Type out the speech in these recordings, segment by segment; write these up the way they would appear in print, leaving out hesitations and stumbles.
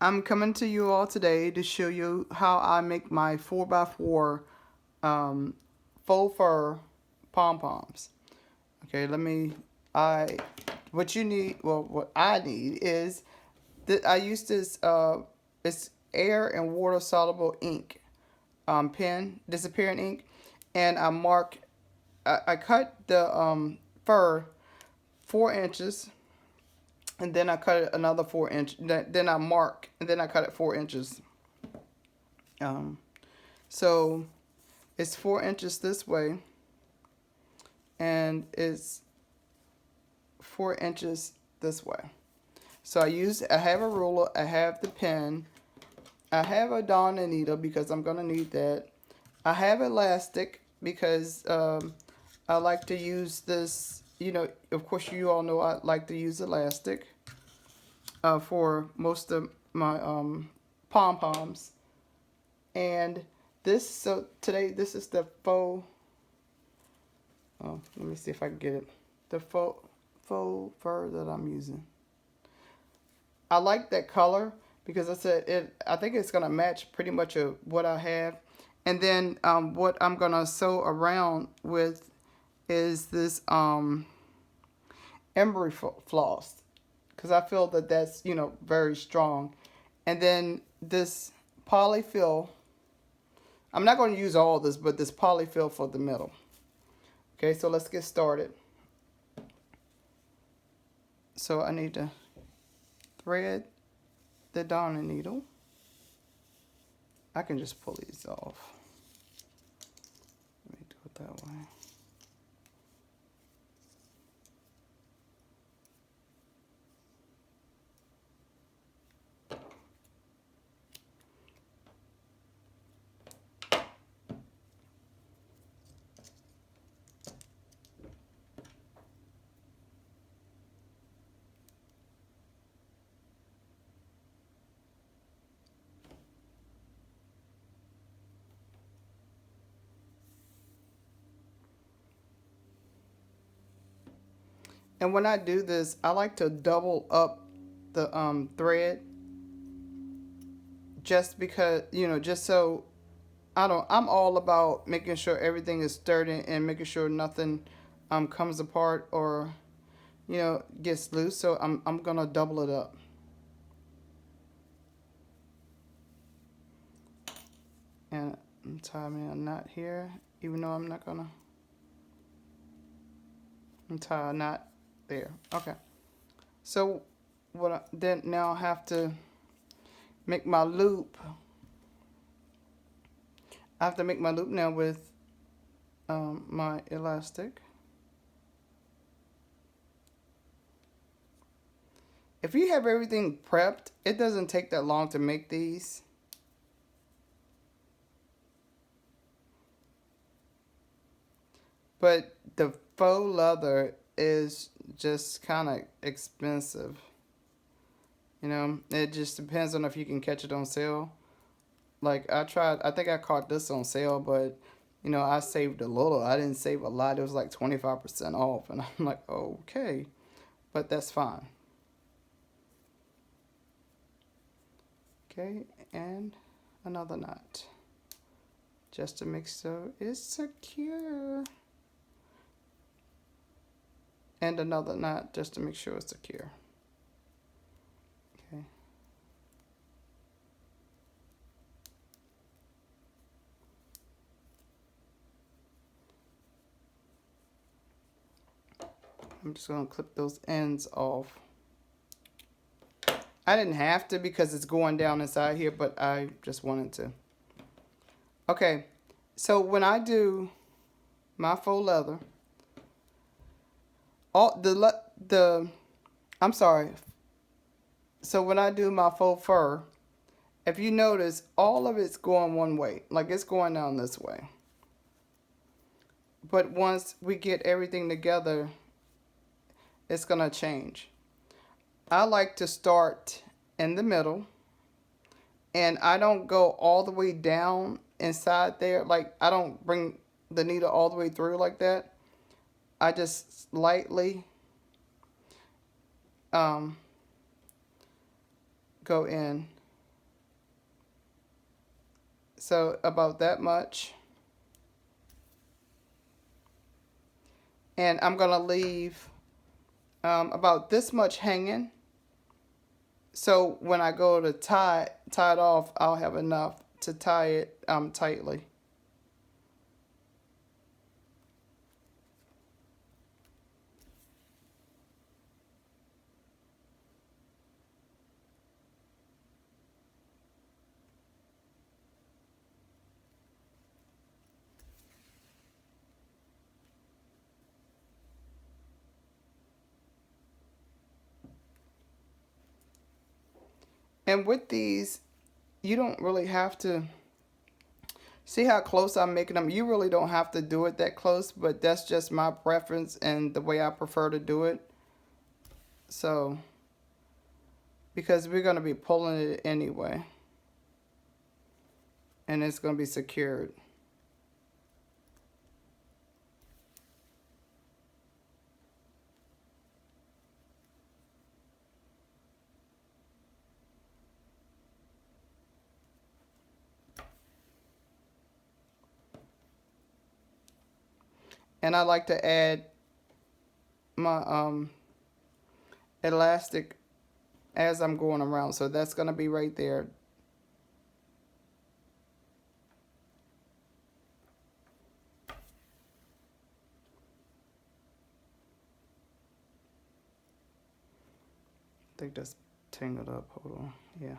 I'm coming to you all today to show you how I make my 4x4 um, faux fur pom-poms. Okay, I, what you need, well, what I need is, that I use this, it's air and water soluble ink pen, disappearing ink, and I cut the fur 4 inches, and then I cut it another 4 inch. Then I mark, and then I cut it 4 inches. Um, so it's 4 inches this way, and it's 4 inches this way. So I have a ruler, I have the pen, I have a darning needle because I'm gonna need that. I have elastic because I like to use this. Of course, you all know I like to use elastic for most of my pom poms. And today this is the faux. Oh, let me see if I can get it. The faux fur that I'm using. I like that color because I think it's gonna match pretty much what I have. And then what I'm gonna sew around with is this emery floss because I feel that that's very strong. And then this polyfill. I'm not going to use all this, but this polyfill for the middle. Okay, so let's get started. So I need to thread the darning needle. I can just pull these off. Let me do it that way. And when I do this, I like to double up the thread just because, just so I'm all about making sure everything is sturdy and making sure nothing comes apart or gets loose. So I'm gonna double it up. And I'm tying a knot here, even though I'm not gonna. I'm tie a knot there. Okay. So then now I have to make my loop. I have to make my loop now with my elastic. If you have everything prepped, it doesn't take that long to make these. But the faux leather is just kind of expensive. It just depends on if you can catch it on sale. Like I think I caught this on sale, but I saved a little. I didn't save a lot. It was like 25% off. And I'm like, okay, but that's fine. Okay, and another knot. Just to make sure it's secure. And another knot just to make sure it's secure. Okay. I'm just going to clip those ends off. I didn't have to because it's going down inside here, but I just wanted to. Okay, so when I do my faux leather, I'm sorry. So when I do my faux fur, if you notice, all of it's going one way, like it's going down this way. But once we get everything together, it's gonna change. I like to start in the middle, and I don't go all the way down inside there. Like I don't bring the needle all the way through like that. I just lightly go in So about that much. And I'm going to leave about this much hanging. So when I go to tie it off, I'll have enough to tie it tightly. And with these, you don't really have to see how close I'm making them. You really don't have to do it that close, but that's just my preference and the way I prefer to do it. So, because we're going to be pulling it anyway. And it's going to be secured. And I like to add my elastic as I'm going around. So that's going to be right there. I think that's tangled up. Hold on. Yeah.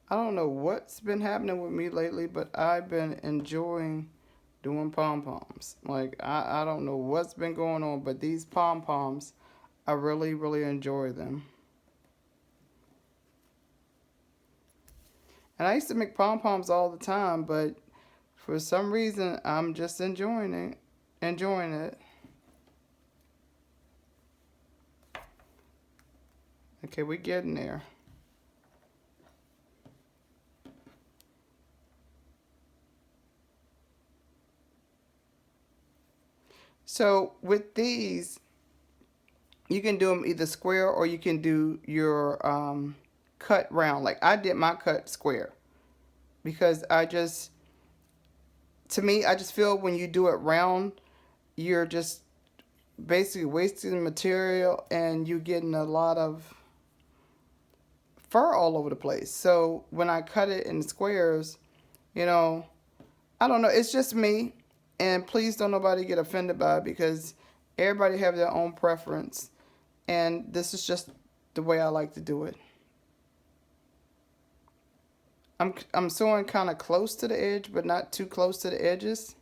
I don't know what's been happening with me lately, but I've been enjoying doing pom-poms. Like, I don't know what's been going on, but these pom-poms, I really, really enjoy them. And I used to make pom-poms all the time, but for some reason, I'm just enjoying it. Okay, we're getting there. So with these, you can do them either square or you can do your cut round. Like I did my cut square because to me, I just feel when you do it round, you're just basically wasting material and you're getting a lot of fur all over the place. So when I cut it in squares, you know, I don't know. It's just me. And please don't nobody get offended by it because everybody have their own preference. And this is just the way I like to do it. I'm sewing kind of close to the edge, but not too close to the edges.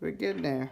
We're getting there.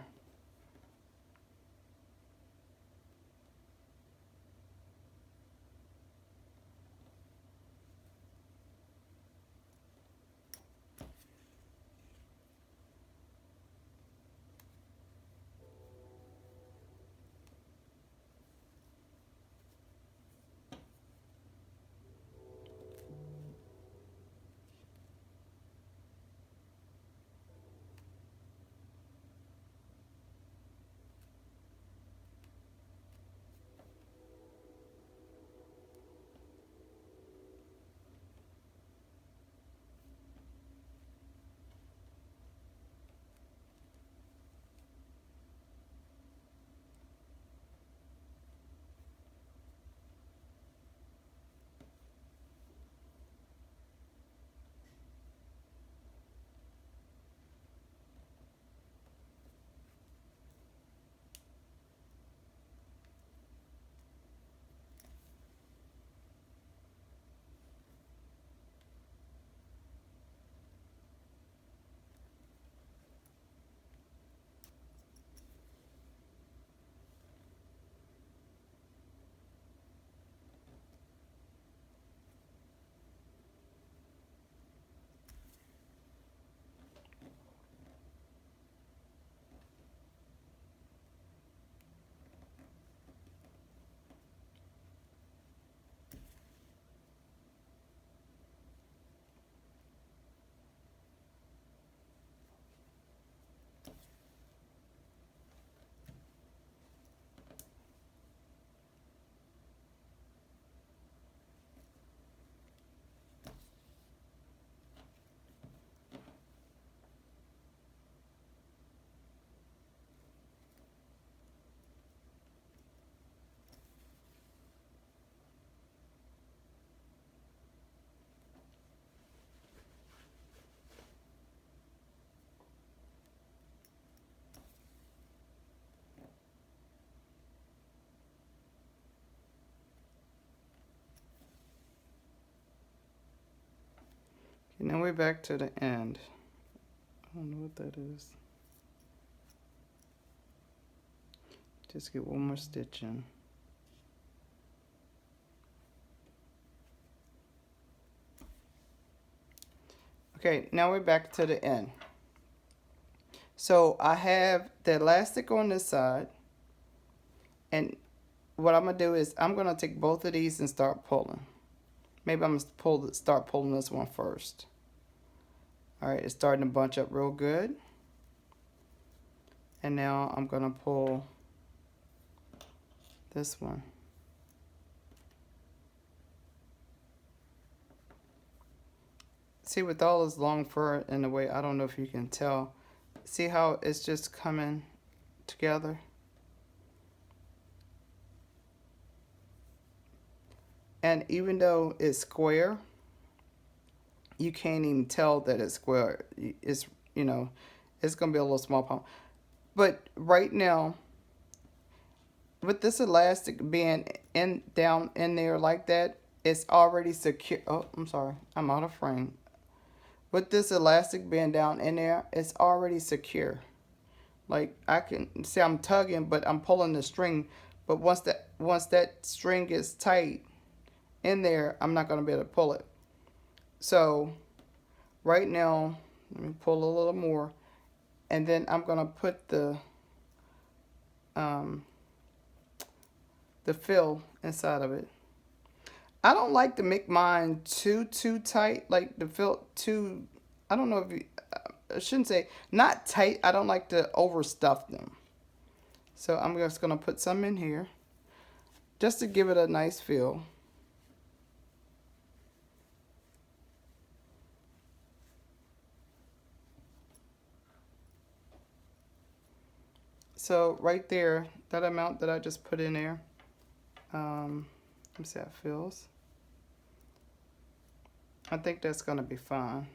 now we're back to the end. I don't know what that is. Just get one more stitch in. Okay, now we're back to the end. So I have the elastic on this side, and what I'm gonna do is I'm gonna take both of these and start pulling. Maybe I'm gonna start pulling this one first. All right, it's starting to bunch up real good. And now I'm gonna pull this one. See, with all this long fur in the way, I don't know if you can tell. See how it's just coming together? And even though it's square, you can't even tell that it's square. It's, you know, it's gonna be a little small palm. But right now, with this elastic being down in there like that, it's already secure. Oh, I'm sorry, I'm out of frame. With this elastic being down in there, it's already secure. Like, I can see I'm tugging, but I'm pulling the string. But once that string is tight in there, I'm not gonna be able to pull it. So right now, let me pull a little more, and then I'm gonna put the fill inside of it. I don't like to make mine too tight, like the fill too. I don't know if you. I shouldn't say not tight. I don't like to overstuff them. So I'm just gonna put some in here, just to give it a nice feel. So right there, that amount that I just put in there, let me see how it feels. I think that's gonna be fine.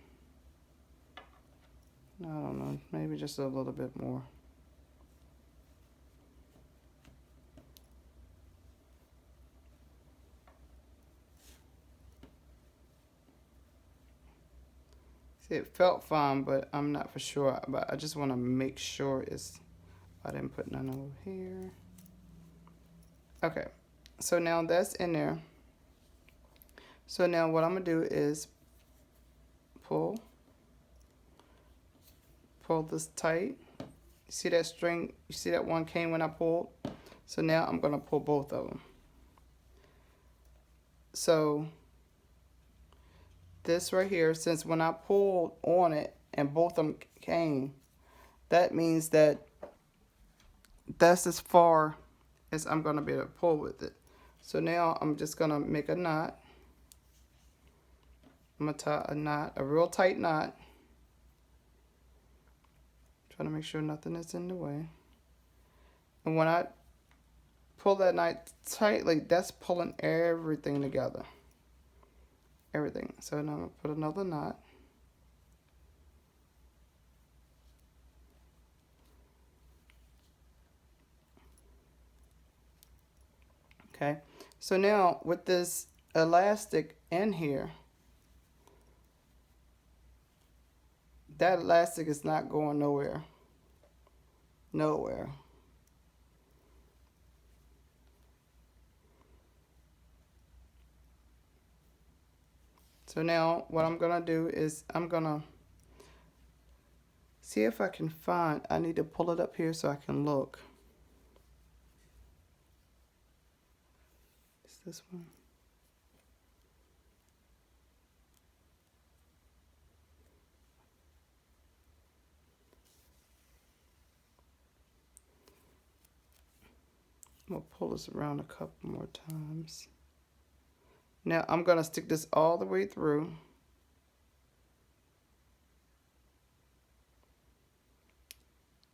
I don't know, maybe just a little bit more. See, it felt fine, but I'm not for sure. But I just want to make sure it's. I didn't put none over here. Okay, so now that's in there. So now what I'm gonna do is pull this tight. You see that string? You see that one came when I pulled? So now I'm gonna pull both of them. So this right here, since when I pulled on it and both of them came, that means that that's as far as I'm gonna be able to pull with it. So now I'm just gonna make a knot. I'm gonna tie a knot, a real tight knot. Trying to make sure nothing is in the way. And when I pull that knot tightly, that's pulling everything together. Everything. So now I'm gonna put another knot. Okay. So now with this elastic in here, that elastic is not going nowhere. Nowhere. So now what I'm gonna do is I'm gonna see if I can find, I need to pull it up here so I can look. Is this one? I'm gonna pull this around a couple more times. Now I'm gonna stick this all the way through.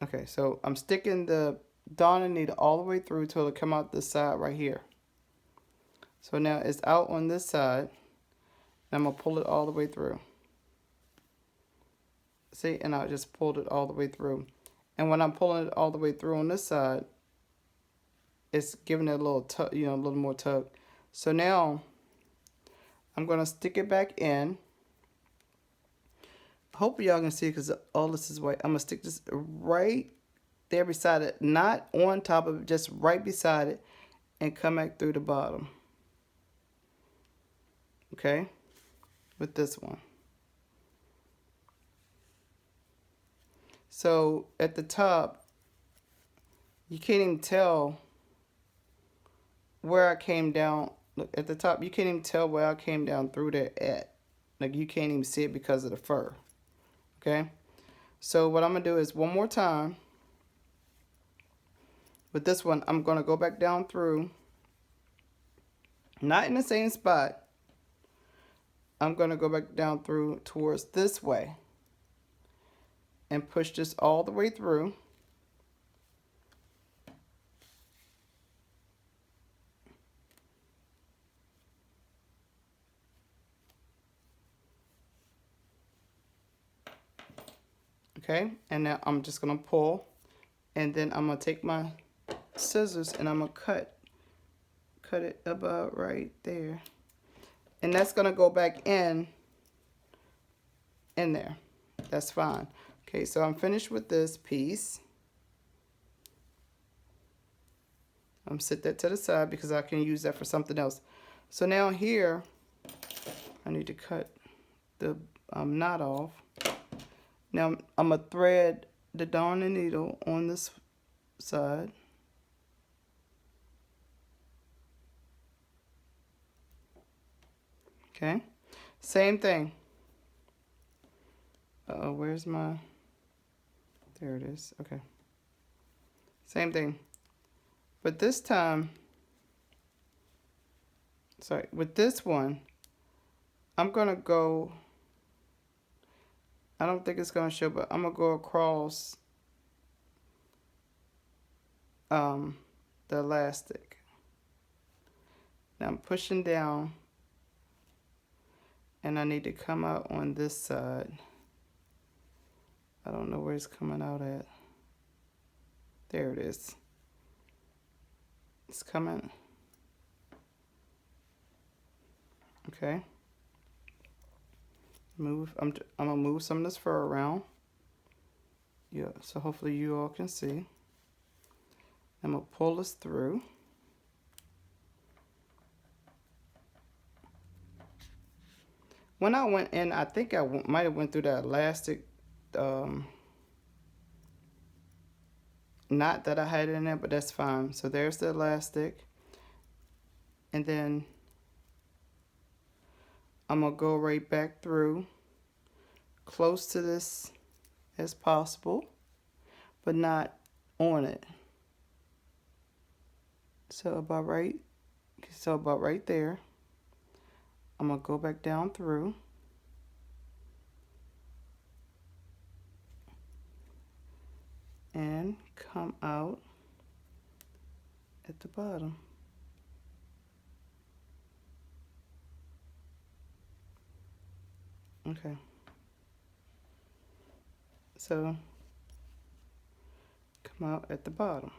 Okay, so I'm sticking the darning needle all the way through till it come out this side right here. So now it's out on this side. And I'm gonna pull it all the way through. See, and I just pulled it all the way through. And when I'm pulling it all the way through on this side, it's giving it a little tug, you know, a little more tug. So now I'm gonna stick it back in. hopefully y'all can see it because all this is white. I'm going to stick this right there beside it. Not on top of it, just right beside it. And come back through the bottom. Okay? With this one. So at the top, you can't even tell where I came down. Look, at the top, you can't even tell where I came down through there at. Like, you can't even see it because of the fur. Okay? So what I'm going to do is one more time. With this one, I'm going to go back down through. Not in the same spot. I'm going to go back down through towards this way. And push this all the way through. Okay, and now I'm just gonna pull, and then I'm gonna take my scissors and I'm gonna cut it about right there, and that's gonna go back in there. That's fine. Okay, so I'm finished with this piece. I'm set that to the side because I can use that for something else. So now here, I need to cut the knot off. Now I'm going to thread the darning needle on this side. Okay. Same thing. Uh-oh, where's my... There it is. Okay. Same thing. But this time... Sorry. With this one, I'm going to go... I don't think it's going to show, but I'm going to go across the elastic. Now I'm pushing down, and I need to come out on this side. I don't know where it's coming out at. There it is. It's coming. Okay. Move. I'm gonna move some of this fur around. Yeah, so hopefully you all can see. I'm gonna pull this through. When I went in, I think I might have went through that elastic knot that I had in there, but that's fine. So there's the elastic, and then I'm gonna go right back through, close to this as possible, but not on it. So about right there. I'm gonna go back down through. And come out at the bottom. Okay. So come out at the bottom.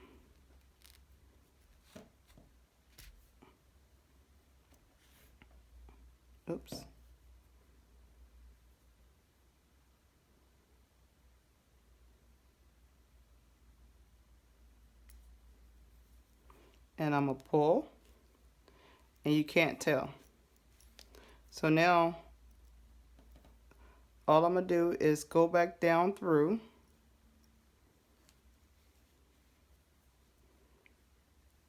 Oops. And I'm gonna pull, and you can't tell. So now all I'm gonna do is go back down through.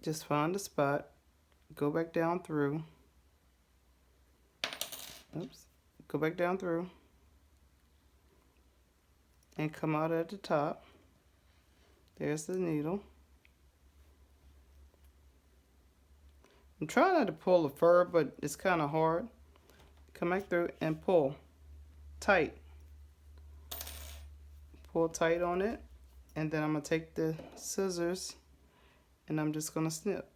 Just find a spot, go back down through. Oops. Go back down through and come out at the top. There's the needle. I'm trying not to pull the fur, but it's kind of hard. Come back through and pull tight. Pull tight on it, and then I'm going to take the scissors and I'm just going to snip.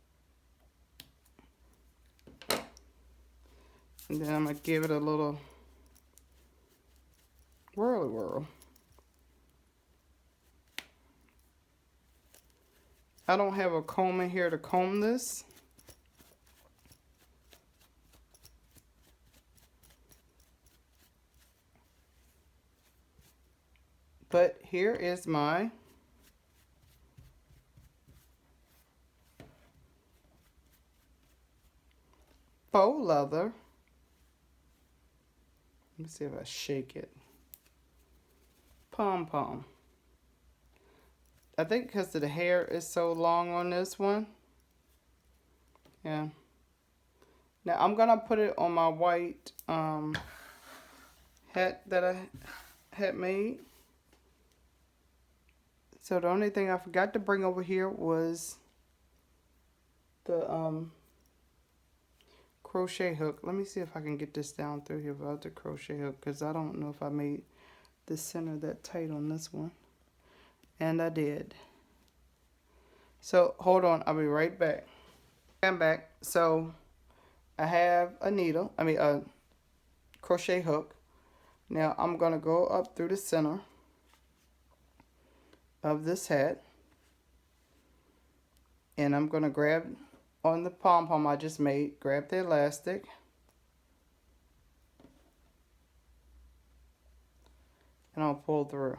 And then I'm going to give it a little whirly whirl. I don't have a comb in here to comb this. here is my faux leather. Let me see if I shake it. Pom-pom. I think because the hair is so long on this one. Yeah. Now I'm gonna put it on my white hat that I had made. So the only thing I forgot to bring over here was the crochet hook. Let me see if I can get this down through here without the crochet hook, because I don't know if I made the center that tight on this one. And I did. So hold on, I'll be right back. I'm back. So I have a needle, a crochet hook. Now I'm gonna go up through the center of this hat, and I'm gonna grab on the pom-pom I just made, grab the elastic, and I'll pull through.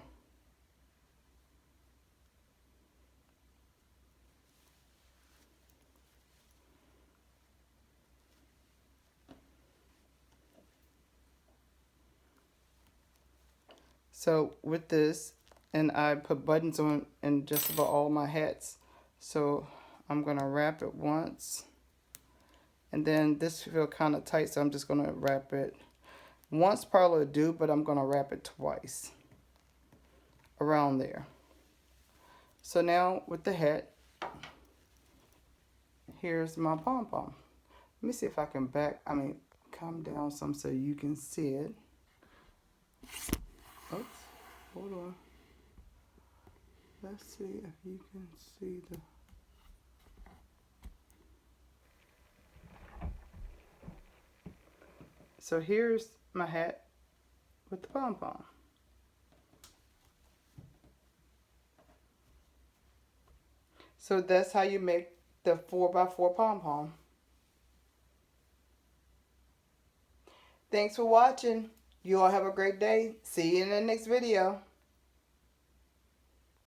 So with this, and I put buttons on in just about all my hats, so I'm gonna wrap it once, and then this feel kind of tight, so I'm just gonna wrap it once. Probably do, but I'm gonna wrap it twice around there. So now with the hat, here's my pom-pom. Let me see if I can come down some so you can see it. Oops, hold on. Let's see if you can see the... So here's my hat with the pom-pom. So that's how you make the 4x4 pom-pom. Thanks for watching. You all have a great day. See you in the next video.